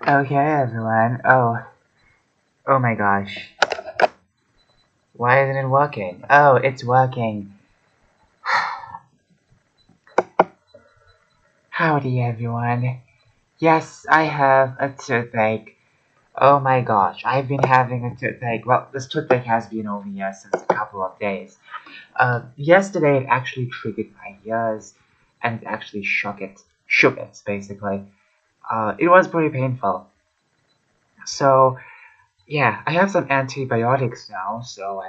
Okay, everyone. Oh my gosh. Why isn't it working? Oh, it's working. Howdy, everyone. Yes, I have a toothache. Oh my gosh, I've been having a toothache. Well, this toothache has been over here since a couple of days. Yesterday it actually triggered my ears and it actually shook it, basically. It was pretty painful. So, yeah, I have some antibiotics now, so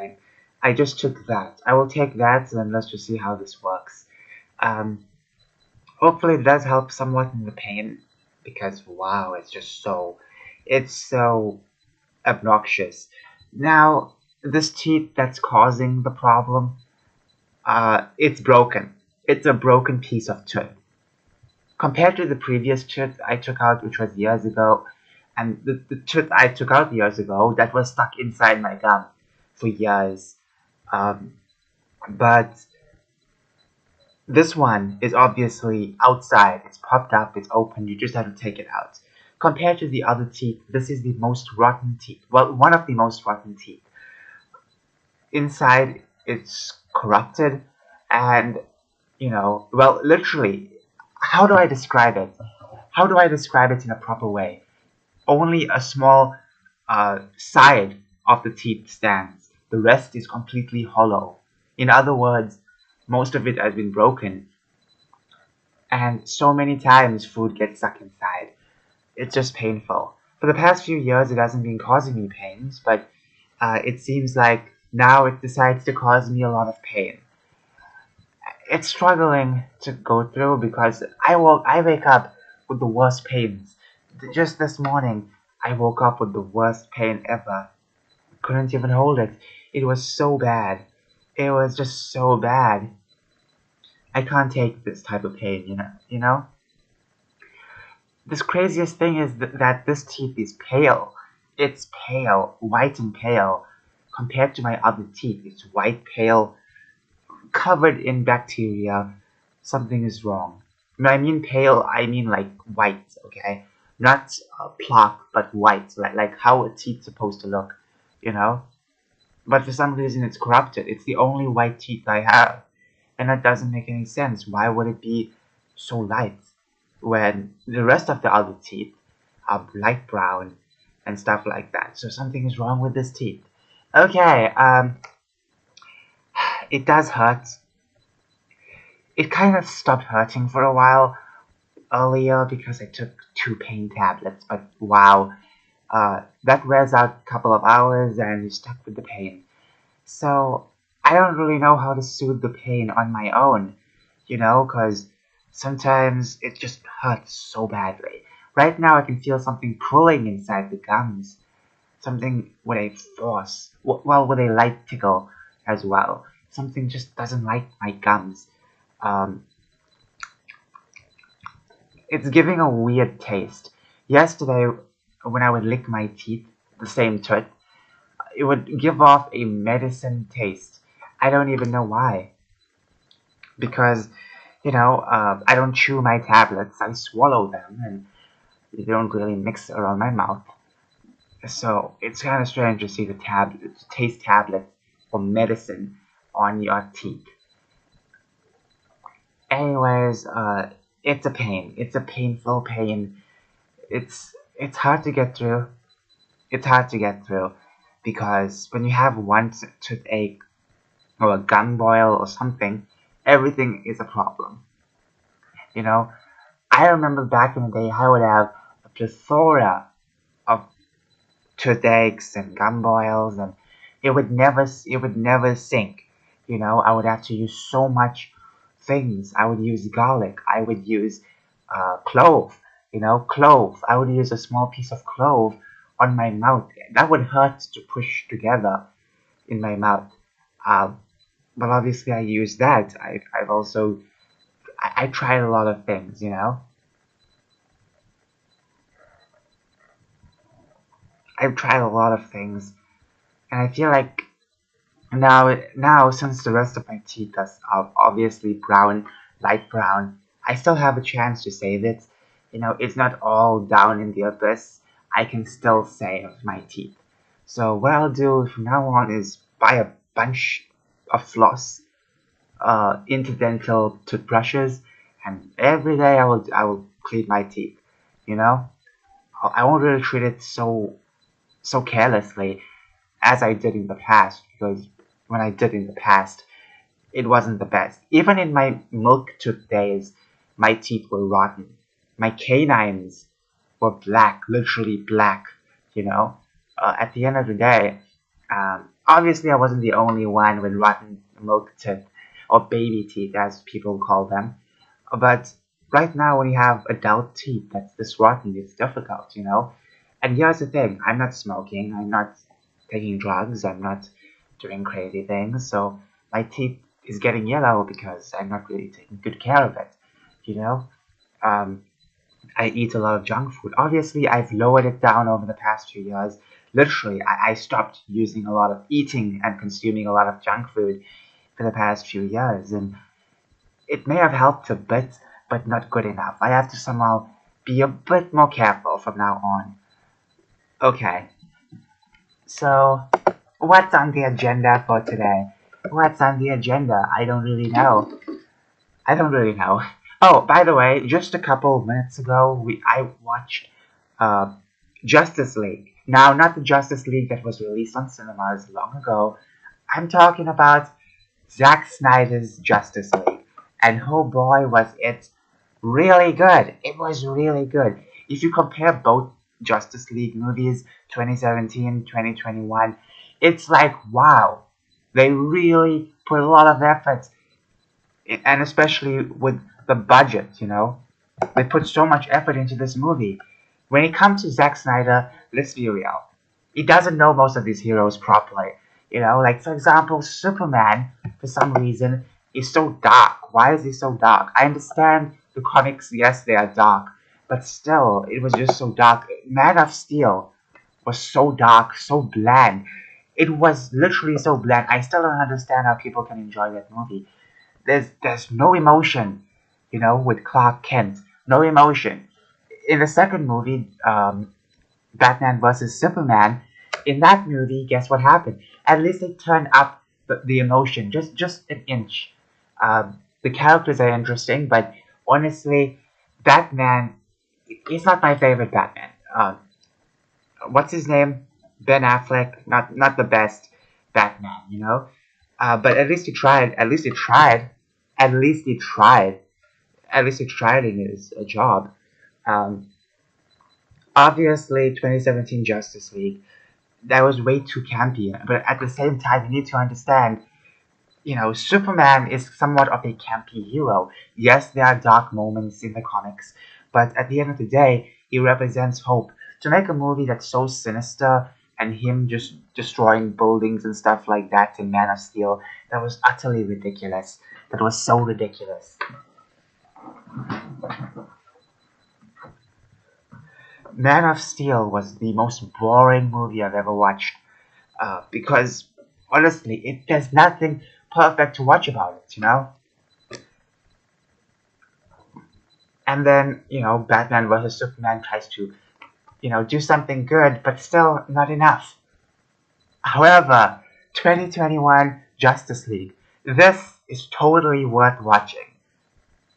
I just took that. I will take that and let's just see how this works. Um, Hopefully it does help somewhat in the pain because wow, it's so obnoxious. Now, this teeth that's causing the problem, it's broken. It's a broken piece of tooth. Compared to the previous tooth I took out, which was years ago, and the tooth I took out years ago, that was stuck inside my gum for years. Um, but this one is obviously outside. It's popped up, it's open, you just have to take it out. Compared to the other teeth, this is the most rotten teeth. Well, one of the most rotten teeth. Inside, it's corrupted, and, well, literally, how do I describe it? How do I describe it in a proper way? Only a small side of the teeth stands. The rest is completely hollow. In other words, most of it has been broken, and so many times food gets stuck inside. It's just painful. For the past few years, it hasn't been causing me pains, but it seems like now it decides to cause me a lot of pain. It's struggling to go through because I wake up with the worst pains. Just this morning, I woke up with the worst pain ever. Couldn't even hold it. It was so bad. It was just so bad. I can't take this type of pain, You know. This craziest thing is that this teeth is pale. It's pale, white and pale. Compared to my other teeth, it's white, pale, covered in bacteria. Something is wrong. When I mean pale, I mean like white, okay? Not plaque, but white, like how a teeth's supposed to look, you know? But for some reason, it's corrupted. It's the only white teeth I have. And that doesn't make any sense. Why would it be so light when the rest of the other teeth are light brown and stuff like that? So something is wrong with this teeth. Okay, it does hurt. It kind of stopped hurting for a while earlier because I took 2 pain tablets, but wow, that wears out a couple of hours and you're stuck with the pain. So I don't really know how to soothe the pain on my own, because sometimes it just hurts so badly. Right now I can feel something pulling inside the gums, something with a force, well, with a light tickle as well. Something just doesn't like my gums. Um, it's giving a weird taste. Yesterday, when I would lick my teeth, the same tooth, it would give off a medicine taste. I don't even know why. Because, I don't chew my tablets, I swallow them, and they don't really mix around my mouth. So it's kind of strange to see the taste tablets or medicine on your teeth. Anyways, it's a pain. It's a painful pain. It's hard to get through. It's hard to get through because when you have one toothache or a gum boil or something, everything is a problem. You know, I remember back in the day, I would have a plethora of toothaches and gum boils, and it would never sink. I would have to use so much things. I would use garlic. I would use clove. Clove. I would use a small piece of clove on my mouth. That would hurt to push together in my mouth. Um, but obviously, I use that. I've also I tried a lot of things. I've tried a lot of things, and I feel like now since the rest of my teeth are obviously brown, light brown, I still have a chance to save it. It's not all down in the abyss. I can still save my teeth. So what I'll do from now on is buy a bunch of floss, interdental toothbrushes, and every day I will clean my teeth. You know, I won't really treat it so carelessly as I did in the past, because when I did in the past, it wasn't the best. Even in my milk tooth days, my teeth were rotten. My canines were black, literally black, you know. At the end of the day, obviously I wasn't the only one with rotten milk teeth, or baby teeth as people call them. But right now when you have adult teeth that's this rotten, it's difficult, you know. And here's the thing, I'm not smoking, I'm not taking drugs, I'm not doing crazy things, so my teeth is getting yellow because I'm not really taking good care of it, you know. Um, I eat a lot of junk food. Obviously, I've lowered it down over the past few years. Literally, I stopped using a lot of eating and consuming a lot of junk food for the past few years, and it may have helped a bit, but not good enough. I have to somehow be a bit more careful from now on. Okay, so what's on the agenda for today? What's on the agenda? I don't really know. I don't really know. Oh, by the way, just a couple of minutes ago, I watched uh, Justice League. Now, not the Justice League that was released on cinemas long ago. I'm talking about Zack Snyder's Justice League. And oh boy, was it really good. It was really good. If you compare both Justice League movies, 2017, 2021, it's like, wow. They really put a lot of effort, and especially with the budget, you know. They put so much effort into this movie. When it comes to Zack Snyder, let's be real. He doesn't know most of these heroes properly. You know, like for example, Superman, for some reason, is so dark. Why is he so dark? I understand the comics, yes, they are dark, but still, it was just so dark. Man of Steel was so dark, so bland. It was literally so bland. I still don't understand how people can enjoy that movie. There's no emotion, you know, with Clark Kent. No emotion. In the second movie, Batman versus Superman, in that movie, guess what happened? At least they turned up the emotion just an inch. The characters are interesting, but honestly, Batman is not my favorite Batman. What's his name? Ben Affleck, not the best Batman, you know. But at least he tried. At least he tried. At least he tried. At least he tried in his job. Um, Obviously, 2017 Justice League, that was way too campy. But at the same time, you need to understand, you know, Superman is somewhat of a campy hero. Yes, there are dark moments in the comics, but at the end of the day, he represents hope. To make a movie that's so sinister and him just destroying buildings and stuff like that in Man of Steel, that was utterly ridiculous. That was so ridiculous. Man of Steel was the most boring movie I've ever watched, because honestly, there's nothing perfect to watch about it, you know? And then, you know, Batman versus Superman tries to, you know, do something good, but still not enough. However, 2021 Justice League, this is totally worth watching.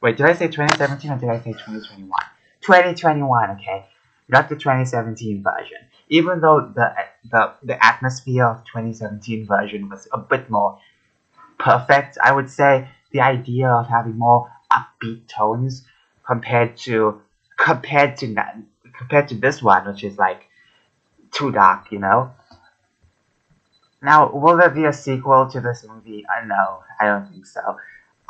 Wait, did I say 2017 or did I say 2021? 2021, okay? Not the 2017 version. Even though the atmosphere of 2017 version was a bit more perfect, I would say the idea of having more upbeat tones compared to compared to compared to this one, which is like too dark, you know. Now, will there be a sequel to this movie? No, I don't think so.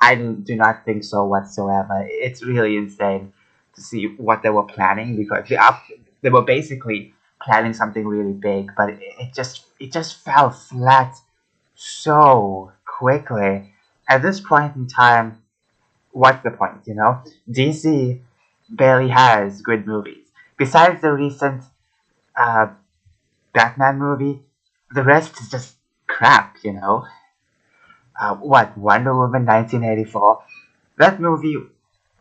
I do not think so whatsoever. It's really insane to see what they were planning, because they were basically planning something really big, but it just fell flat so quickly. At this point in time, what's the point, you know? DC barely has good movies. Besides the recent uh, Batman movie, the rest is just crap, you know? What, Wonder Woman 1984? That movie,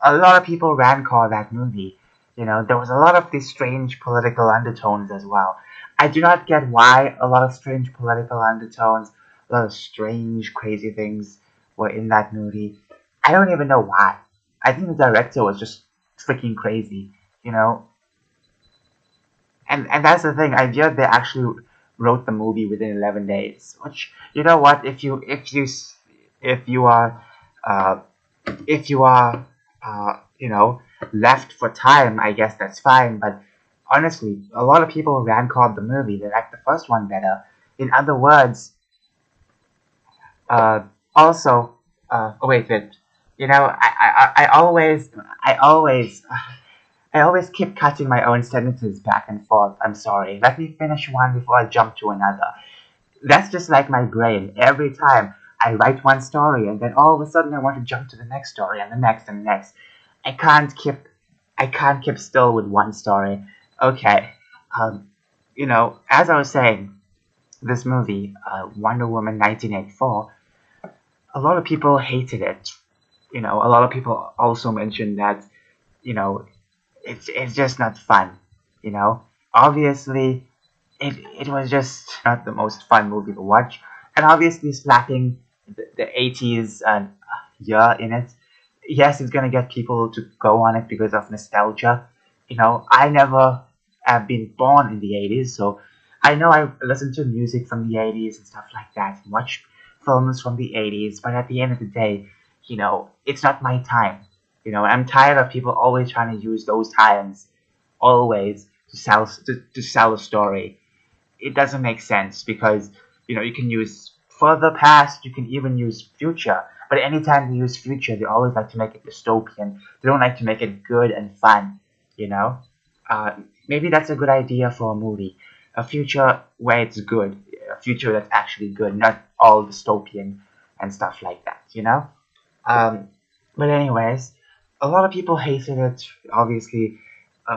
a lot of people ran call that movie. There was a lot of these strange political undertones as well. I do not get why a lot of strange political undertones, a lot of strange, crazy things were in that movie. I don't even know why. I think the director was just freaking crazy, you know. And that's the thing. I heard they actually wrote the movie within 11 days. Which, you know what? If you are uh, if you are left for time, I guess that's fine. But honestly, a lot of people ran-called the movie. They liked the first one better. In other words, uh, also, oh wait. I always keep cutting my own sentences back and forth. I'm sorry. Let me finish one before I jump to another. That's just like my brain. Every time I write one story and then all of a sudden I want to jump to the next story and the next and the next. I can't keep I can't keep still with one story. Okay. As I was saying, this movie, Wonder Woman 1984, a lot of people hated it. A lot of people also mentioned that, you know, it's just not fun. You know, obviously it was just not the most fun movie to watch, and obviously slapping the 80s year in it. Yes, it's gonna get people to go on it because of nostalgia. I never have been born in the 80s, so I know I listen to music from the 80s and stuff like that, and watch films from the 80s, but at the end of the day, it's not my time. I'm tired of people always trying to use those times, always, to sell a story. It doesn't make sense because you can use further past, you can even use future, but anytime they use future they always like to make it dystopian. They don't like to make it good and fun. you know uh, Maybe that's a good idea for a movie, a future where it's good, a future that's actually good, not all dystopian and stuff like that. um, but anyways, a lot of people hated it, obviously,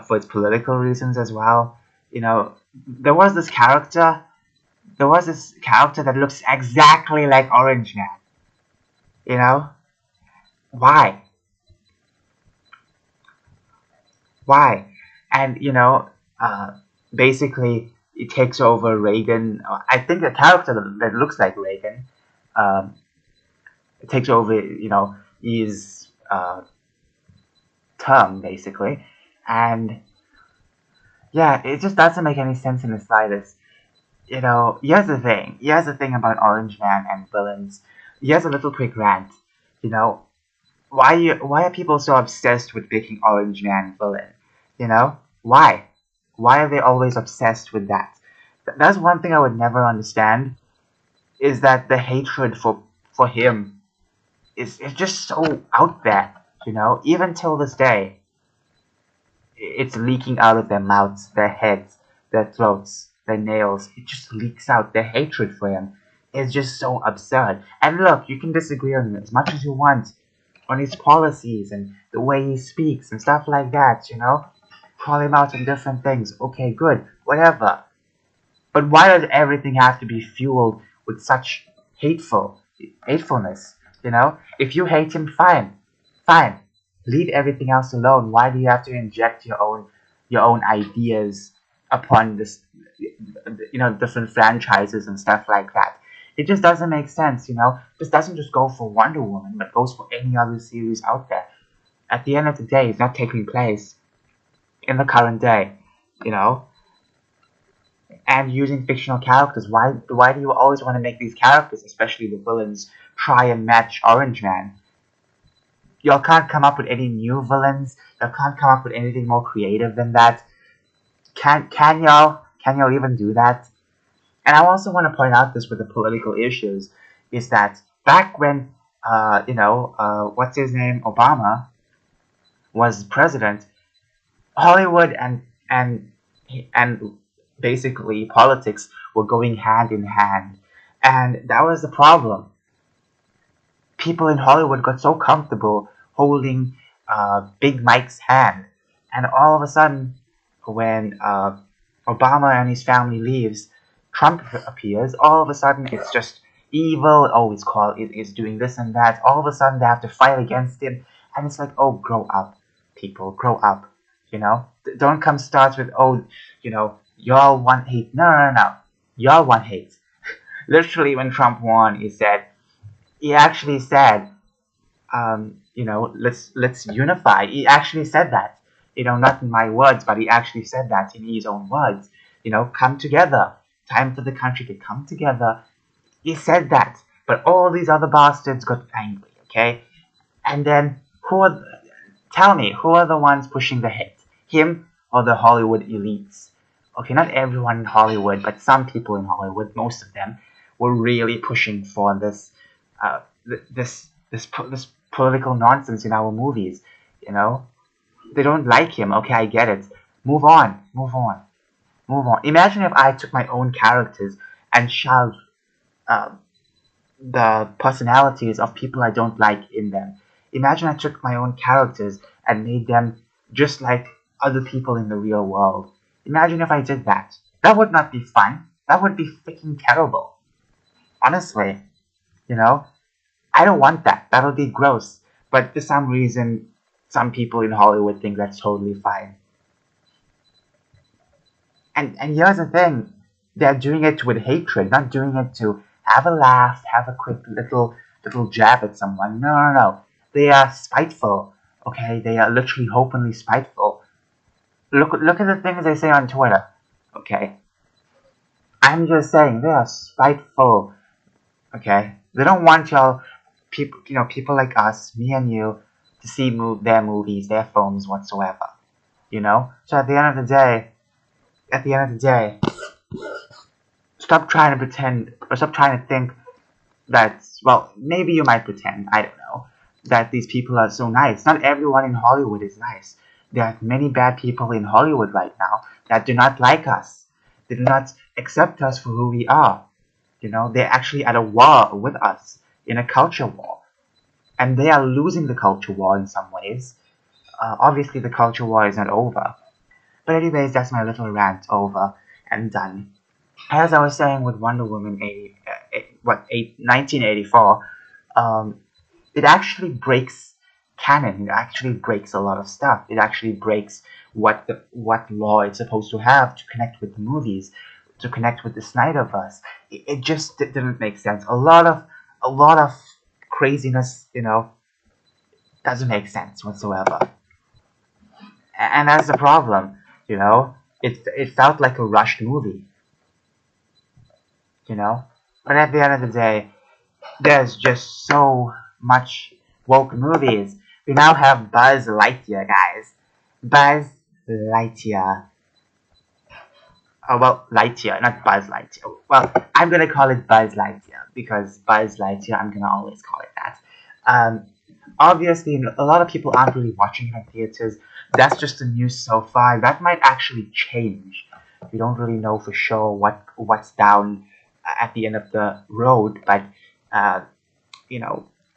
for its political reasons as well. You know, there was this character. There was this character that looks exactly like Orange Man. You know, why? Why? And basically, it takes over Reagan. I think the character that looks like Reagan, um, it takes over. His term basically, and yeah, it just doesn't make any sense in the slightest. Here's the thing about Orange Man and villains. Here's a little quick rant. You know, why are people so obsessed with making Orange Man villain? Why? Why are they always obsessed with that? That's one thing I would never understand, is that the hatred for him is just so out there. Even till this day, it's leaking out of their mouths, their heads, their throats, their nails. It just leaks out. Their hatred for him is just so absurd. And look, you can disagree on him as much as you want, on his policies and the way he speaks and stuff like that. Call him out on different things. Okay, good, whatever. But why does everything have to be fueled with such hatefulness? If you hate him, fine, fine. Leave everything else alone. Why do you have to inject your own ideas upon this, different franchises and stuff like that? It just doesn't make sense. This doesn't just go for Wonder Woman, but goes for any other series out there. At the end of the day, it's not taking place in the current day. You know, and using fictional characters. Why do you always want to make these characters, especially the villains, try and match Orange Man? Y'all can't come up with any new villains. Y'all can't come up with anything more creative than that. Can y'all? Can y'all even do that? And I also want to point out this with the political issues, is that back when what's his name, Obama, was president, Hollywood and basically politics were going hand in hand, and that was the problem. People in Hollywood got so comfortable holding Big Mike's hand, and all of a sudden, when Obama and his family leaves, Trump appears. All of a sudden, it's just evil. Always call it is doing this and that. All of a sudden, they have to fight against him, and it's like, oh, grow up, people, grow up. You know, Don't come start with, oh, y'all want hate. No, no, no, no. Y'all want hate. Literally, when Trump won, he actually said, let's unify. He actually said that. Not in my words, but he actually said that in his own words. Come together. Time for the country to come together. He said that, but all these other bastards got angry. Okay, and then tell me, who are the ones pushing the hate? Him or the Hollywood elites? Okay, not everyone in Hollywood, but some people in Hollywood, most of them, were really pushing for this political nonsense in our movies. You know, they don't like him. Okay, I get it. Move on, move on, move on. Imagine if I took my own characters and shoved uh, the personalities of people I don't like in them. Imagine I took my own characters and made them just like other people in the real world. Imagine if I did that. That would not be fun. That would be freaking terrible. Honestly, you know, I don't want that. That would be gross. But for some reason, some people in Hollywood think that's totally fine. And here's the thing, they're doing it with hatred, not doing it to have a laugh, have a quick little jab at someone. No, no, no. They are spiteful. Okay, they are literally openly spiteful. Look at the things they say on Twitter. Okay, I'm just saying they are spiteful. Okay, they don't want people like us, me and you, to see their movies, their films whatsoever. So at the end of the day, stop trying to pretend, or stop trying to think that, well, maybe you might pretend, I don't know, that these people are so nice. Not everyone in Hollywood is nice. There are many bad people in Hollywood right now that do not like us. They do not accept us for who we are. They're actually at a war with us, in a culture war. And they are losing the culture war in some ways. Obviously, the culture war is not over. But anyways, that's my little rant over and done. As I was saying with Wonder Woman 1984, it actually breaks canon. It actually breaks a lot of stuff. It actually breaks what law it's supposed to have to connect with the movies, to connect with the Snyderverse. It just didn't make sense. A lot of craziness, doesn't make sense whatsoever. And that's the problem, it felt like a rushed movie, but at the end of the day, there's just so much woke movies. We now have Buzz Lightyear, guys. Buzz Lightyear. Oh, well, Lightyear, not Buzz Lightyear. Well, I'm gonna call it Buzz Lightyear because Buzz Lightyear, I'm gonna always call it that. Obviously, a lot of people aren't really watching it in theaters. That's just the news so far. That might actually change. We don't really know for sure what's down at the end of the road, but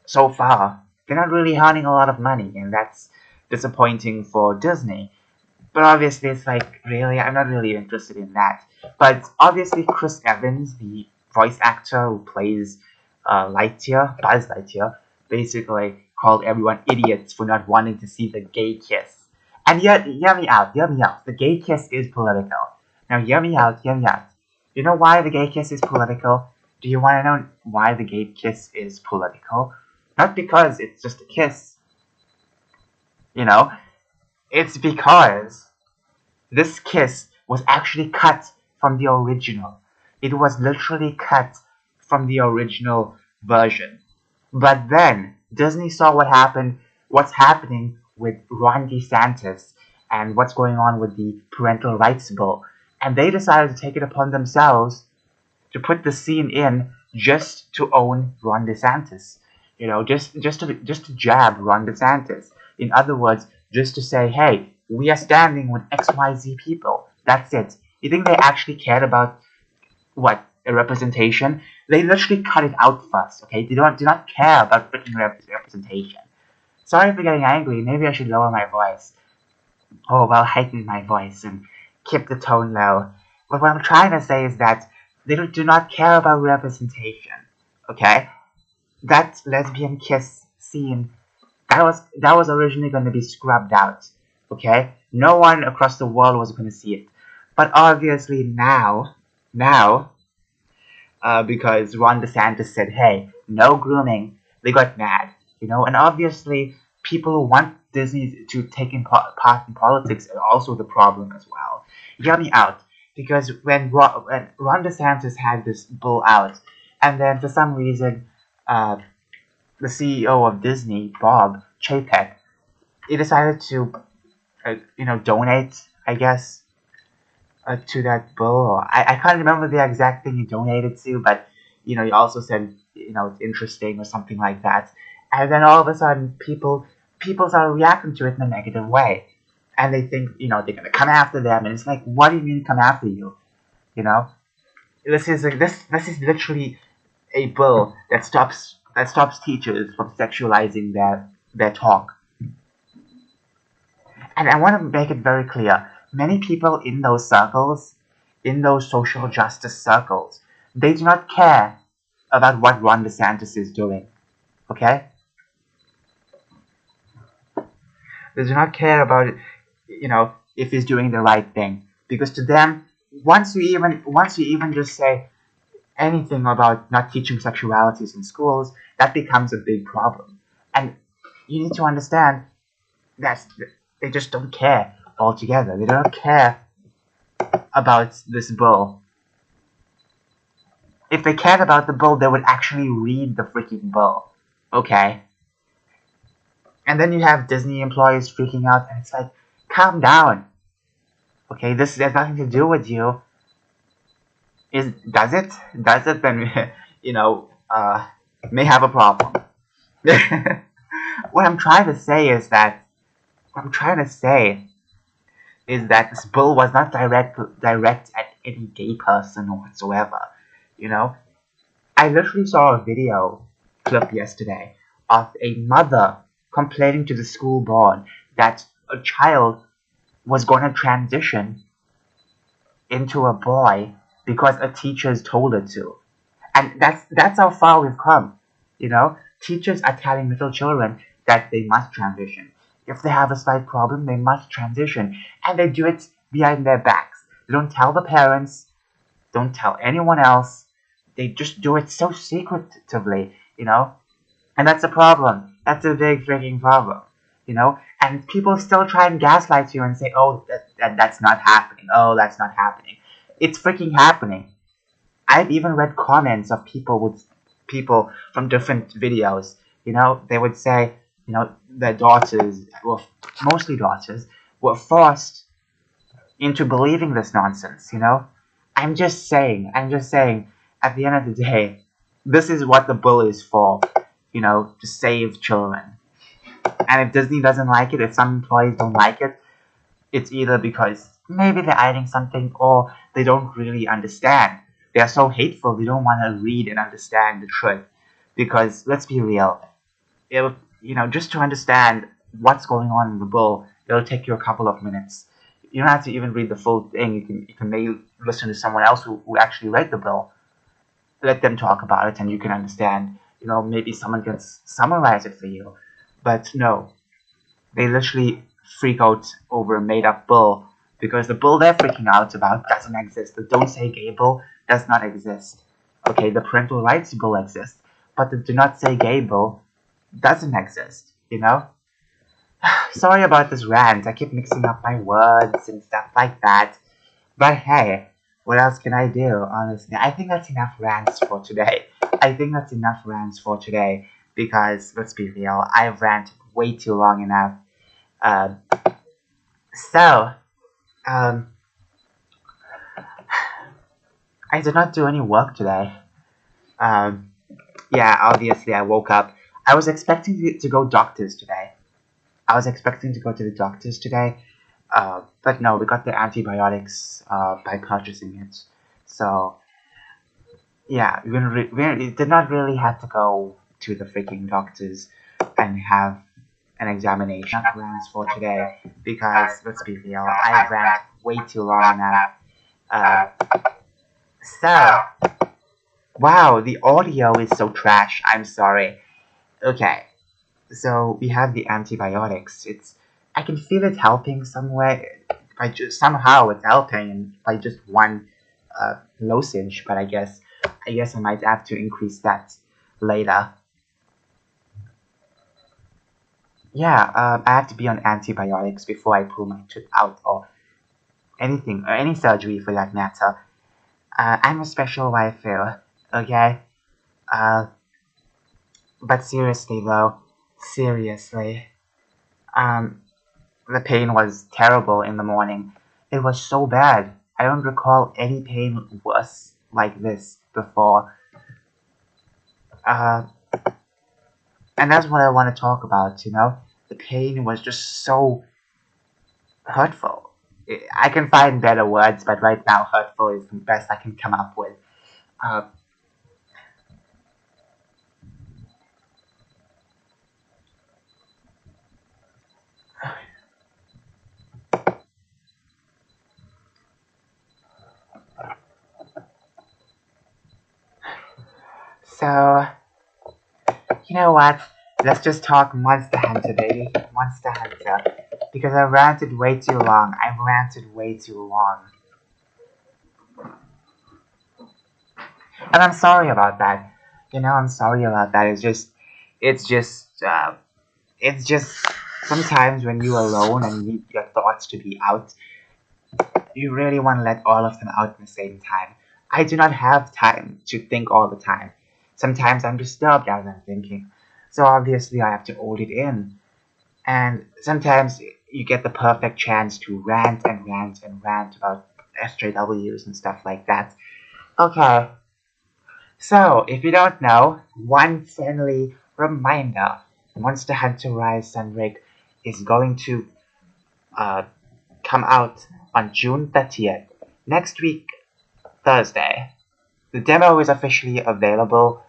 so far they're not really earning a lot of money, and that's disappointing for Disney. But obviously, it's like, really, I'm not really interested in that. But obviously, Chris Evans, the voice actor who plays Buzz Lightyear, basically called everyone idiots for not wanting to see the gay kiss. And yet, hear me out. The gay kiss is political. Now, hear me out. You know why the gay kiss is political? Do you want to know why the gay kiss is political? Not because it's just a kiss. It's because this kiss was actually cut from the original. It was literally cut from the original version. But then Disney saw what's happening with Ron DeSantis and what's going on with the parental rights bill, and they decided to take it upon themselves to put the scene in just to own Ron DeSantis. Just to jab Ron DeSantis. In other words, just to say, hey, we are standing with XYZ people. That's it. You think they actually cared about a representation? They literally cut it out first, okay? They do not care about freaking representation. Sorry for getting angry. Maybe I should lower my voice. Oh, well, heighten my voice and keep the tone low. But what I'm trying to say is that they do not care about representation, okay? That lesbian kiss scene, that was originally going to be scrubbed out, okay? No one across the world was going to see it. But obviously now, because Ron DeSantis said, hey, no grooming, they got mad, and obviously people who want Disney to take part in politics are also the problem as well. Hear me out, because when Ron DeSantis had this bill out, and then for some reason, the CEO of Disney, Bob Chapek, he decided to, donate, I guess, to that bill. I can't remember the exact thing he donated to, but he also said it's interesting or something like that. And then all of a sudden, people start reacting to it in a negative way, and they think they're gonna come after them. And it's like, what do you mean come after you? This is literally a bill that stops teachers from sexualizing their talk. And I want to make it very clear, many people in those circles, in those social justice circles, they do not care about what Ron DeSantis is doing. Okay? They do not care about if he's doing the right thing. Because to them, once you even just say anything about not teaching sexualities in schools, that becomes a big problem. And you need to understand that they just don't care altogether. They don't care about this bill. If they cared about the bill, they would actually read the freaking bill. Okay? And then you have Disney employees freaking out, and it's like, calm down. Okay, this has nothing to do with you. Does it? Does it? Then may have a problem. What I'm trying to say is that this bill was not direct at any gay person whatsoever. I literally saw a video clip yesterday of a mother complaining to the school board that a child was going to transition into a boy because a teacher told her to. And that's how far we've come. Teachers are telling little children that they must transition. If they have a slight problem, they must transition. And they do it behind their backs. They don't tell the parents, don't tell anyone else. They just do it so secretively, And that's a problem. That's a big freaking problem, And people still try and gaslight you and say, oh, that's not happening. Oh, that's not happening. It's freaking happening. I've even read comments of people from different videos. They would say, their daughters, mostly daughters, were forced into believing this nonsense. I'm just saying, at the end of the day, this is what the bill is for, to save children. And if Disney doesn't like it, if some employees don't like it, it's either because maybe they're hiding something or they don't really understand. They're so hateful, they don't want to read and understand the truth. Because let's be real, just to understand what's going on in the bill, it'll take you a couple of minutes. You don't have to even read the full thing. You can maybe listen to someone else who actually read the bill. Let them talk about it, and you can understand. Maybe someone can summarize it for you. But no, they literally freak out over a made-up bill because the bill they're freaking out about doesn't exist. The Don't Say Gay bill does not exist. Okay, the parental rights bill exists, but the Do Not Say Gay bill doesn't exist, Sorry about this rant. I keep mixing up my words and stuff like that. But hey, what else can I do, honestly? I think that's enough rants for today. Because, let's be real, I've ranted way too long enough. So, I did not do any work today. Yeah, obviously I woke up. I was expecting to go doctors today. I was expecting to go to the doctors today. But no, we got the antibiotics by purchasing it. So, yeah, we did not really have to go to the freaking doctors and have an examination plans for today because, let's be real, I ran way too long now. So, wow, the audio is so trash. I'm sorry. Okay, so we have the antibiotics. I can feel it helping somewhere. By just somehow it's helping by just one lozenge, but I guess I might have to increase that later. Yeah, I have to be on antibiotics before I pull my tooth out or anything or any surgery for that matter. I'm a special waifu, okay? Uh, but seriously though, seriously, um, the pain was terrible in the morning. It was so bad. I don't recall any pain worse like this before. Uh, and that's what I want to talk about, you know? The pain was just so hurtful. I can find better words, but right now, hurtful is the best I can come up with. Uh, so, you know what? Let's just talk Monster Hunter, baby. Monster Hunter. Because I ranted way too long. I ranted way too long. And I'm sorry about that. You know, I'm sorry about that. It's just, uh, it's just sometimes when you're alone and you need your thoughts to be out, you really want to let all of them out at the same time. I do not have time to think all the time. Sometimes I'm disturbed as I'm thinking. So obviously I have to hold it in. And sometimes you get the perfect chance to rant and rant and rant about SJWs and stuff like that. Okay, so if you don't know, one friendly reminder: Monster Hunter Rise Sunbreak is going to uh, come out on June 30th, next week, Thursday. The demo is officially available.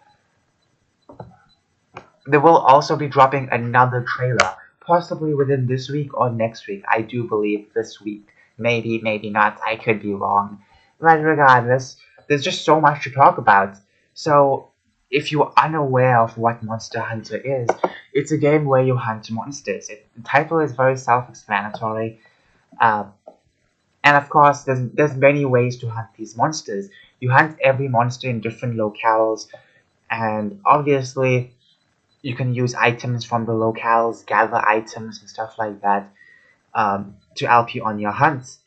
They will also be dropping another trailer, possibly within this week or next week. I do believe this week. Maybe, maybe not. I could be wrong. But regardless, there's just so much to talk about. So, if you're unaware of what Monster Hunter is, it's a game where you hunt monsters. The title is very self-explanatory. Uh, and of course, there's many ways to hunt these monsters. You hunt every monster in different locales, and obviously, you can use items from the locales, gather items and stuff like that to help you on your hunts.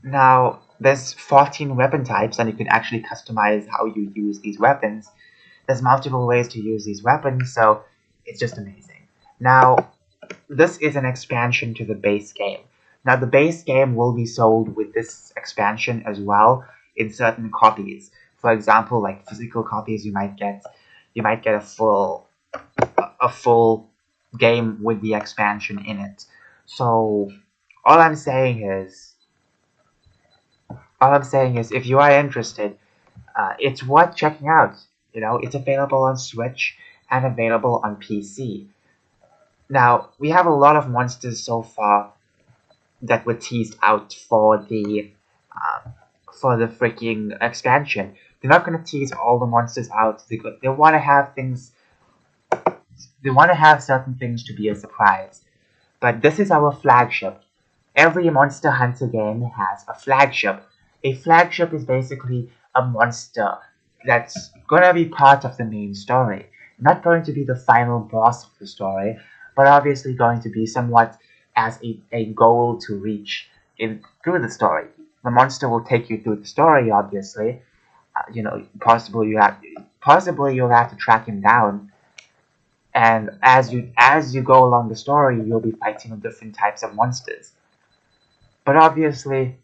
Now, there's 14 weapon types, and you can actually customize how you use these weapons. There's multiple ways to use these weapons, so it's just amazing. Now, this is an expansion to the base game. Now, the base game will be sold with this expansion as well in certain copies. For example, like physical copies, you might get a full game with the expansion in it. So all I'm saying is, if you are interested, it's worth checking out. You know, it's available on Switch and available on PC. Now we have a lot of monsters so far that were teased out uh, for the freaking expansion. They're not gonna tease all the monsters out. They want to have things. They want to have certain things to be a surprise. But this is our flagship. Every Monster Hunter game has a flagship. A flagship is basically a monster that's gonna be part of the main story. Not going to be the final boss of the story, but obviously going to be somewhat as a goal to reach through the story. The monster will take you through the story, obviously. Possibly you'll have to track him down, and as you go along the story, you'll be fighting different types of monsters. But obviously,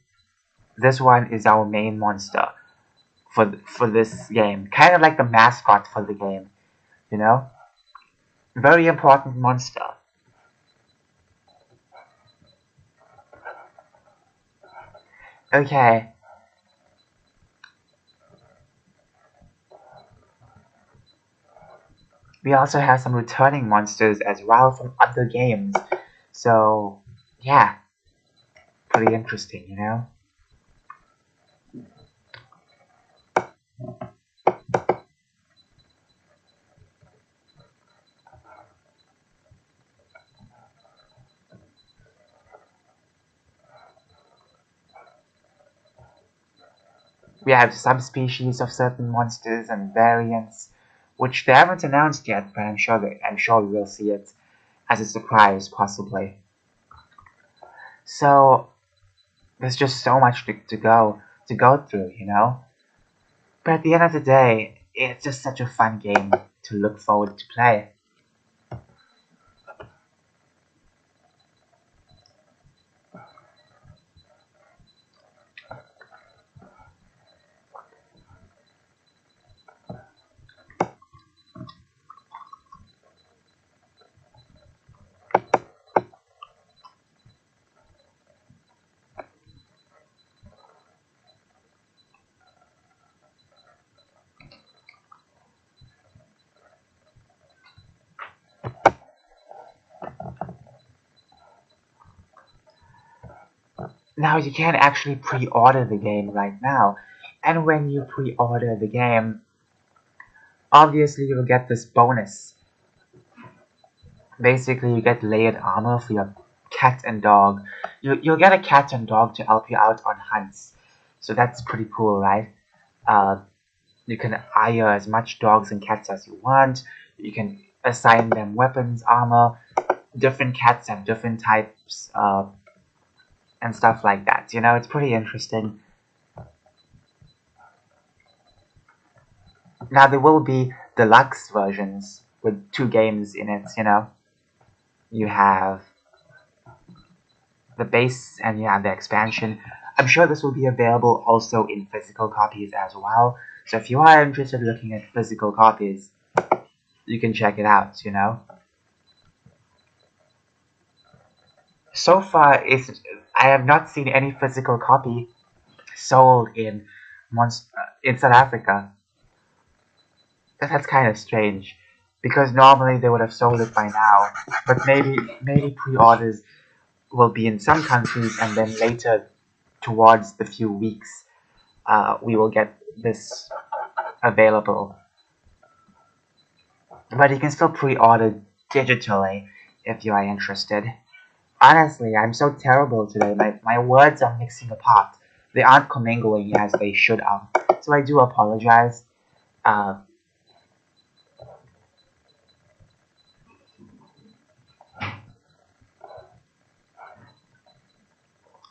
this one is our main monster for this game, kind of like the mascot for the game. You know, very important monster. Okay, we also have some returning monsters as well from other games. So yeah, pretty interesting, you know. We have subspecies of certain monsters and variants, which they haven't announced yet, but I'm sure we will see it as a surprise, possibly. So there's just so much to go through. But at the end of the day, it's just such a fun game to look forward to play. Now you can actually pre-order the game right now, and when you pre-order the game, obviously you'll get this bonus. Basically, you get layered armor for your cat and dog. You'll get a cat and dog to help you out on hunts, so that's pretty cool, right? Uh, you can hire as much dogs and cats as you want. You can assign them weapons, armor. Different cats have different types, and stuff like that. It's pretty interesting. Now there will be deluxe versions with 2 games in it. You have the base and you have the expansion. I'm sure this will be available also in physical copies as well. So if you are interested in looking at physical copies, you can check it out. So far, I have not seen any physical copy sold in South Africa. That's kind of strange, because normally they would have sold it by now. But maybe pre-orders will be in some countries, and then later, towards the few weeks, we will get this available. But you can still pre-order digitally if you are interested. Honestly, I'm so terrible today. My words are mixing apart. They aren't commingling as they should have. So I do apologize. Uh,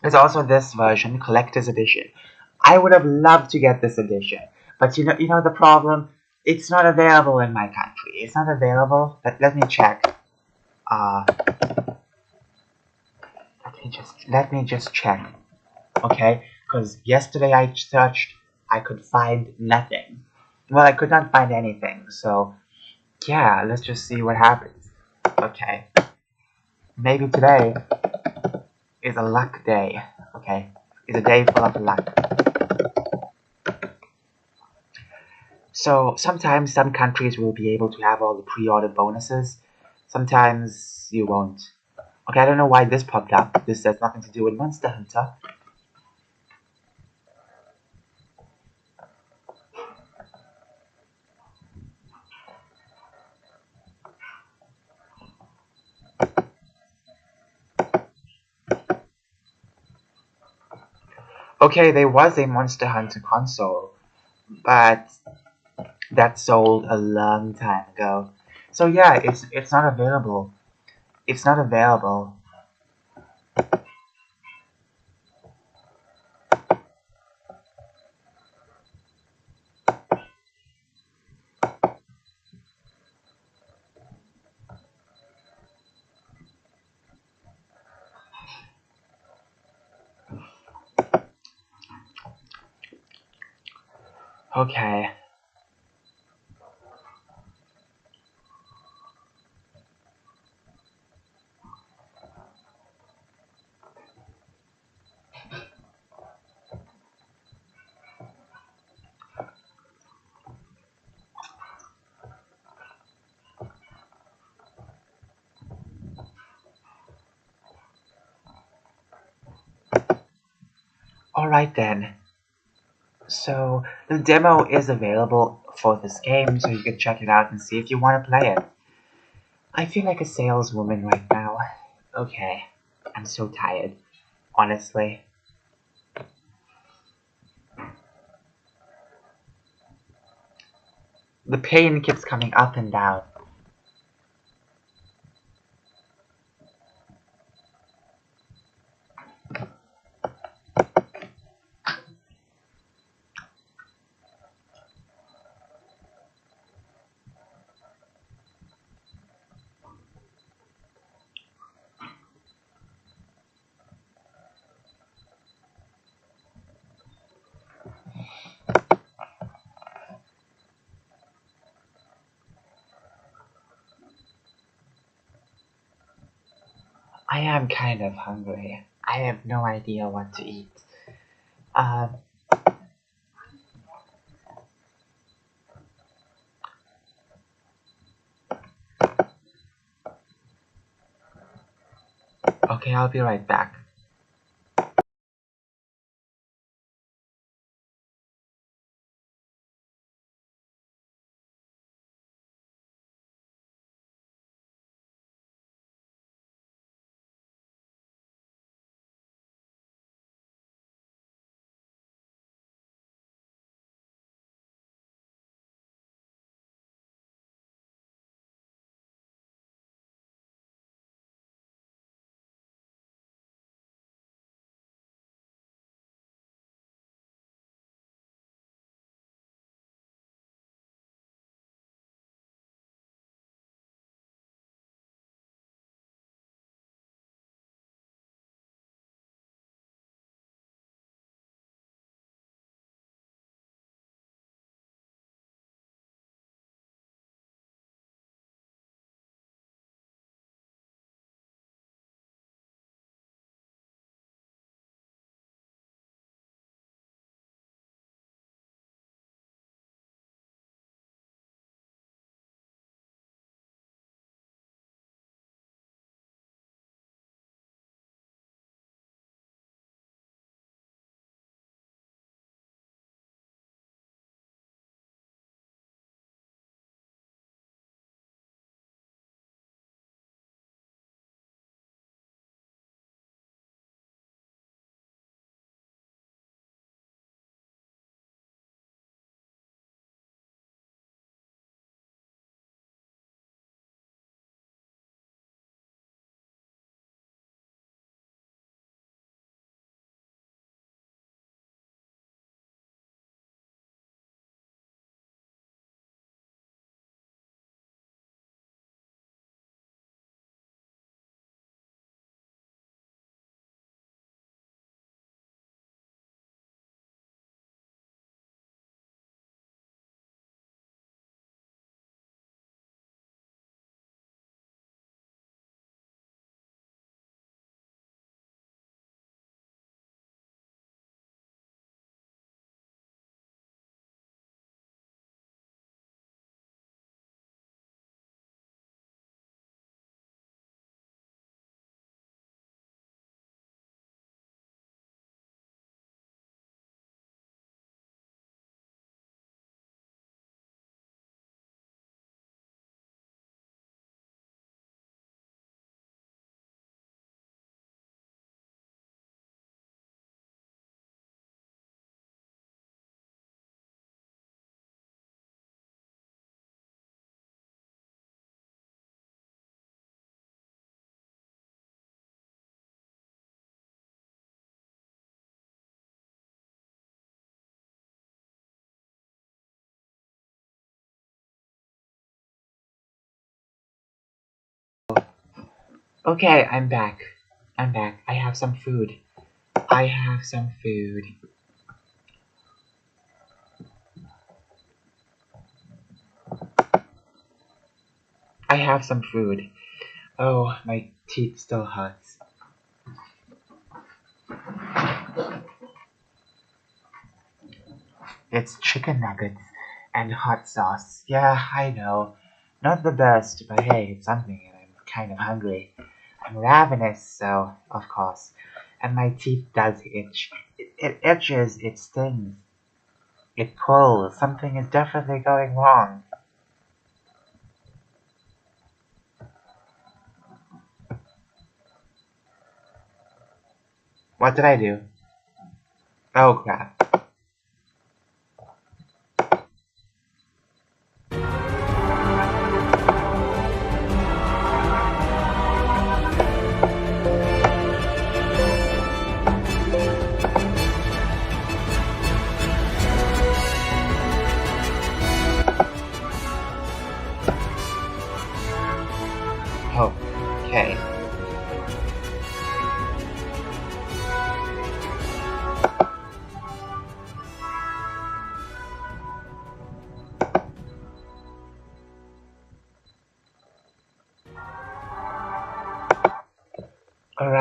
there's also this version, collector's edition. I would have loved to get this edition, but you know the problem. It's not available in my country. It's not available. Let me check. Uh, let me just check. Okay, because yesterday I searched, I could find nothing. Well, I could not find anything. So yeah, let's just see what happens. Okay, maybe today is a luck day. Okay, it's a day full of luck. So sometimes some countries will be able to have all the pre-order bonuses. Sometimes you won't. Okay, I don't know why this popped up. This has nothing to do with Monster Hunter. Okay, there was a Monster Hunter console, but that sold a long time ago. So yeah, it's not available. It's not available. Okay. Alright then. So the demo is available for this game, so you can check it out and see if you want to play it. I feel like a saleswoman right now. Okay. I'm so tired, honestly. The pain keeps coming up and down. I am kind of hungry. I have no idea what to eat. Um, okay, I'll be right back. Okay, I'm back. I'm back. I have some food. I have some food. I have some food. Oh, my teeth still hurts. It's chicken nuggets and hot sauce. Yeah, I know. Not the best, but hey, it's something and I'm kind of hungry. I'm ravenous, so, of course. And my teeth does itch. It itches, it stings. It pulls. Something is definitely going wrong. What did I do? Oh crap.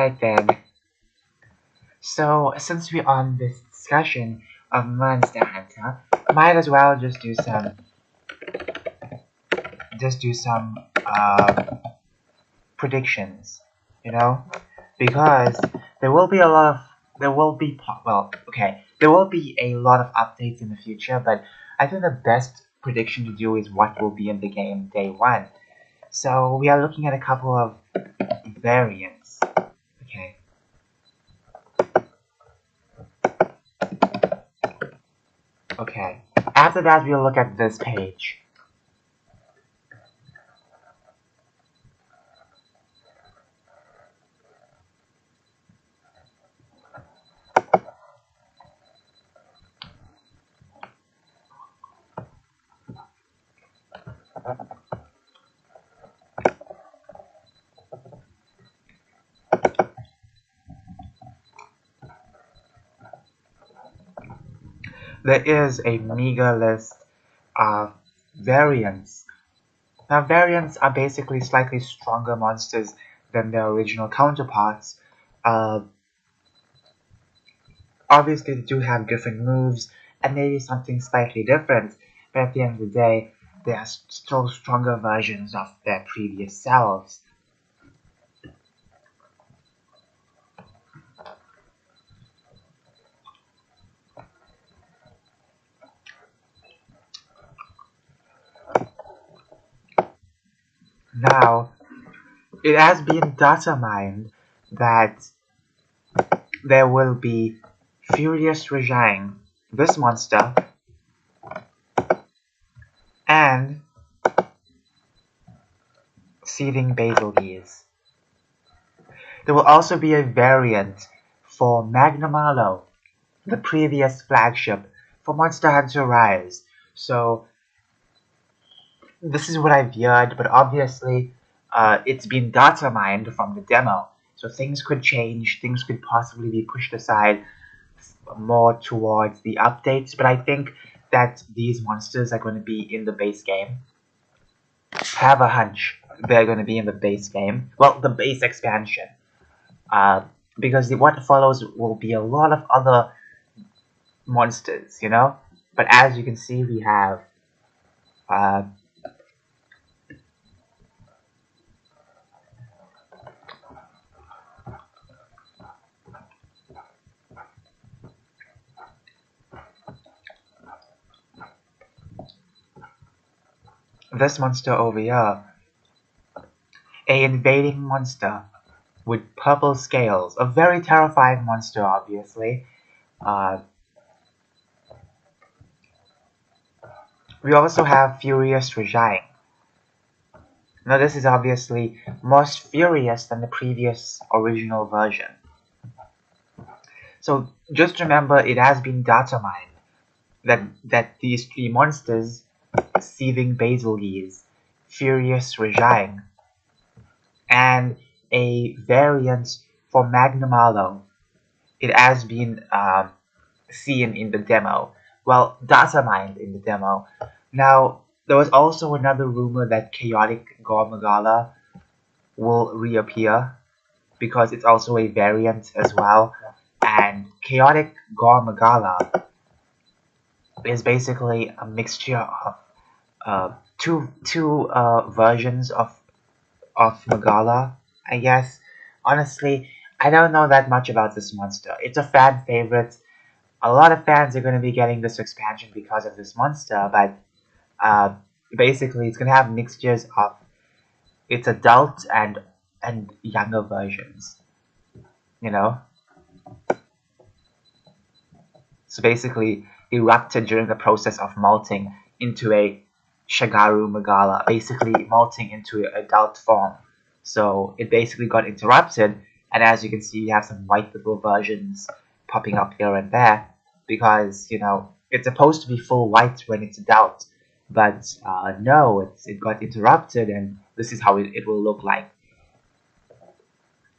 Alright then. So since we're on this discussion of Monster Hunter, might as well just do some predictions, you know, because there will be a lot of there will be a lot of updates in the future, but I think the best prediction to do is what will be in the game day one. So we are looking at a couple of variants. Okay. Okay. After that, we'll look at this page. There is a meager list of variants. Now, variants are basically slightly stronger monsters than their original counterparts. Obviously, they do have different moves and maybe something slightly different, but at the end of the day, they are still stronger versions of their previous selves. Now, it has been determined that there will be Furious Regime, this monster, and Seething Basilgeese. There will also be a variant for Magnamalo, the previous flagship for Monster Hunter Rise. So this is what I've heard, but obviously it's been data mined from the demo. So things could change, things could possibly be pushed aside more towards the updates, but I think that these monsters are going to be in the base game. Have a hunch they're going to be in the base game. Well, the base expansion. Because what follows will be a lot of other monsters, you know? But as you can see, we have this monster over here. A invading monster with purple scales. A very terrifying monster, obviously. We also have Furious Regime. Now this is obviously most furious than the previous original version. So just remember, it has been data mined that these three monsters, Seething Basilgeese, Furious Regime, and a variant for Magnamalo, it has been seen in the demo. Well, data mined in the demo. Now, there was also another rumor that Chaotic Gormagala will reappear because it's also a variant as well. And Chaotic Gormagala is basically a mixture of two versions of Magala, I guess. Honestly, I don't know that much about this monster. It's a fan favorite. A lot of fans are going to be getting this expansion because of this monster, but basically it's going to have mixtures of its adult and younger versions, you know? So basically erupted during the process of molting into a Shagaru Magala, basically molting into an adult form. So it basically got interrupted, and as you can see, you have some white little versions popping up here and there, because, you know, it's supposed to be full white when it's adult, but no, it got interrupted, and this is how it will look like.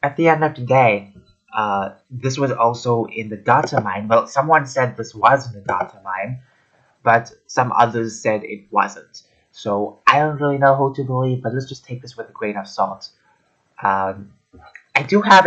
At the end of the day, this was also in the data mine. Well, someone said this was in the data mine, but some others said it wasn't. So I don't really know who to believe, but let's just take this with a grain of salt. I do have